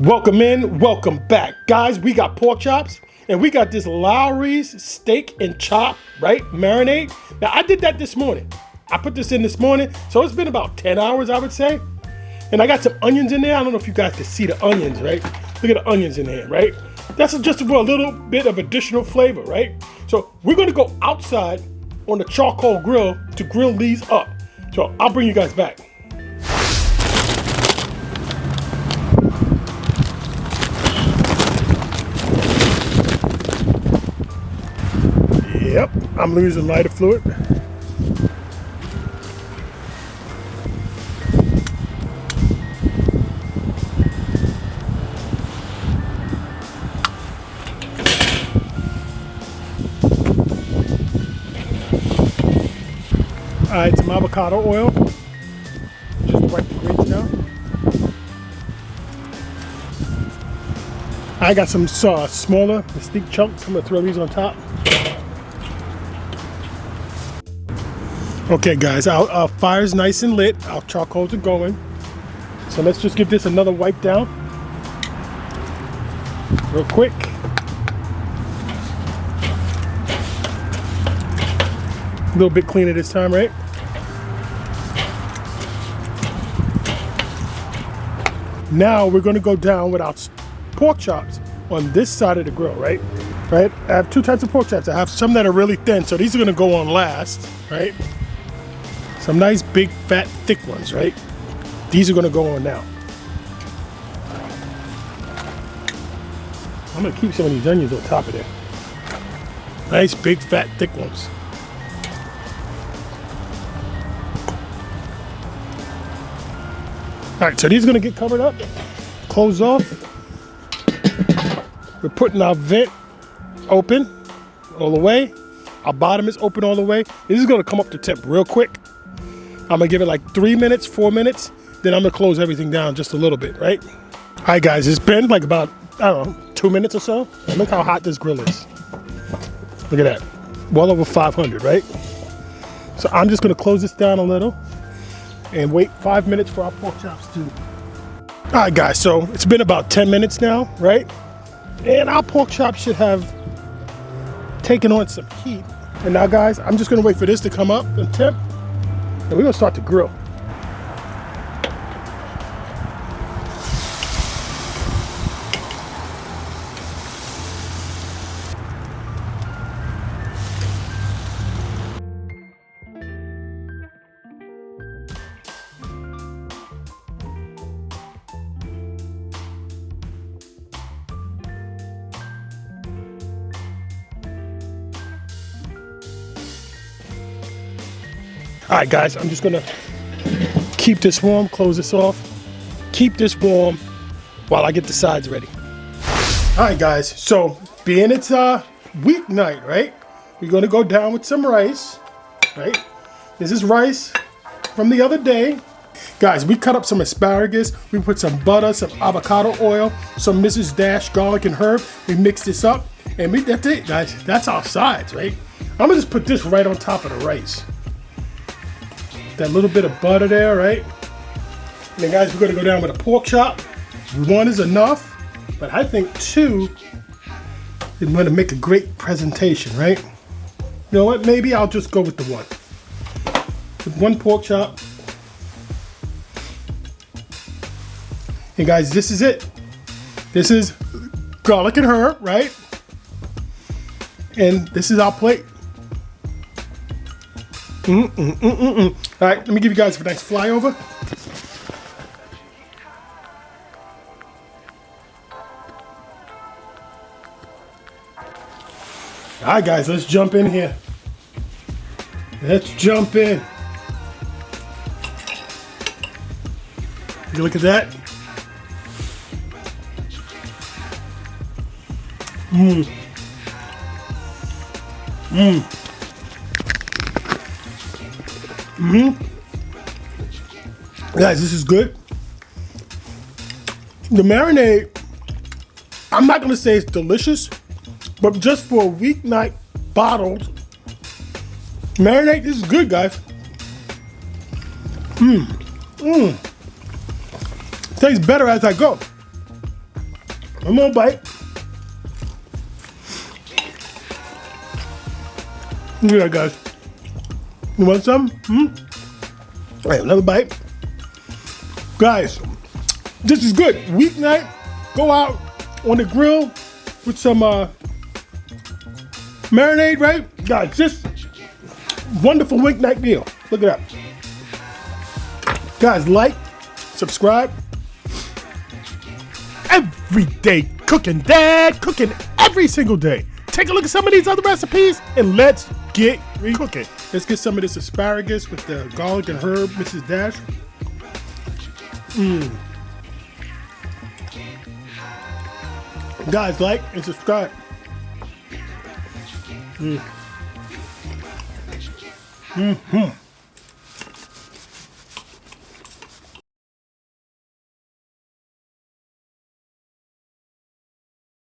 Welcome in, welcome back. Guys, we got pork chops and we got this Lawry's steak and chop, right? Marinade. Now, I did that this morning. I put this in this morning, so it's been about 10 hours, I would say. And I got some onions in there. I don't know if you guys can see the onions, right? Look at the onions in there, right? That's just for a little bit of additional flavor, right? So we're gonna go outside on the charcoal grill to grill these up. So I'll bring you guys back. Yep, I'm losing lighter fluid. All right, some avocado oil. Just wipe the grease down. I got some smaller steak chunks. I'm gonna throw these on top. Okay guys, our fire's nice and lit. Our charcoals are going. So let's just give this another wipe down. Real quick. A little bit cleaner this time, right? Now we're gonna go down with our pork chops on this side of the grill, right? Right? I have two types of pork chops. I have some that are really thin, so these are gonna go on last, right? Some nice big fat thick ones, right? These are gonna go on now. I'm gonna keep some of these onions on top of there. Nice big fat thick ones. All right, so these are gonna get covered up, closed off. We're putting our vent open all the way. Our bottom is open all the way. This is gonna come up to temp real quick. I'm gonna give it like 3 minutes, 4 minutes, then I'm gonna close everything down just a little bit, right? All right, guys, it's been like about, I don't know, 2 minutes or so. And look how hot this grill is. Look at that, well over 500, right? So I'm just gonna close this down a little and wait 5 minutes for our pork chops to. All right, guys, so it's been about 10 minutes now, right? And our pork chops should have taken on some heat. And now, guys, I'm just gonna wait for this to come up and temp. And we're gonna start to grill. All right, guys, I'm just gonna keep this warm, close this off, keep this warm while I get the sides ready. All right, guys, so being it's weeknight, right? We're gonna go down with some rice, right? This is rice from the other day. Guys, we cut up some asparagus, we put some butter, some avocado oil, some Mrs. Dash garlic and herb. We mix this up, and that's it, guys. That's our sides, right? I'm gonna just put this right on top of the rice. That little bit of butter there, right? And then, guys, we're gonna go down with a pork chop. One is enough, but I think two is gonna make a great presentation, right? You know what? Maybe I'll just go with the one. With one pork chop. And guys, this is it. This is garlic and herb, right? And this is our plate. All right, let me give you guys a nice flyover. All right, guys, let's jump in here. Let's jump in. Take a look at that. Guys, this is good. The marinade, I'm not gonna say it's delicious, but just for a weeknight bottled marinade, this is good, guys. Tastes better as I go. One more bite. Look at that, guys. You want some? All right, another bite. Guys, this is good. Weeknight, go out on the grill with some marinade, right? Guys, just wonderful weeknight meal. Look at that. Guys, like, subscribe. Everyday cooking, Dad, cooking every single day. Take a look at some of these other recipes and let's get cooking. Let's get some of this asparagus with the garlic and herb, Mrs. Dash. Guys, like and subscribe.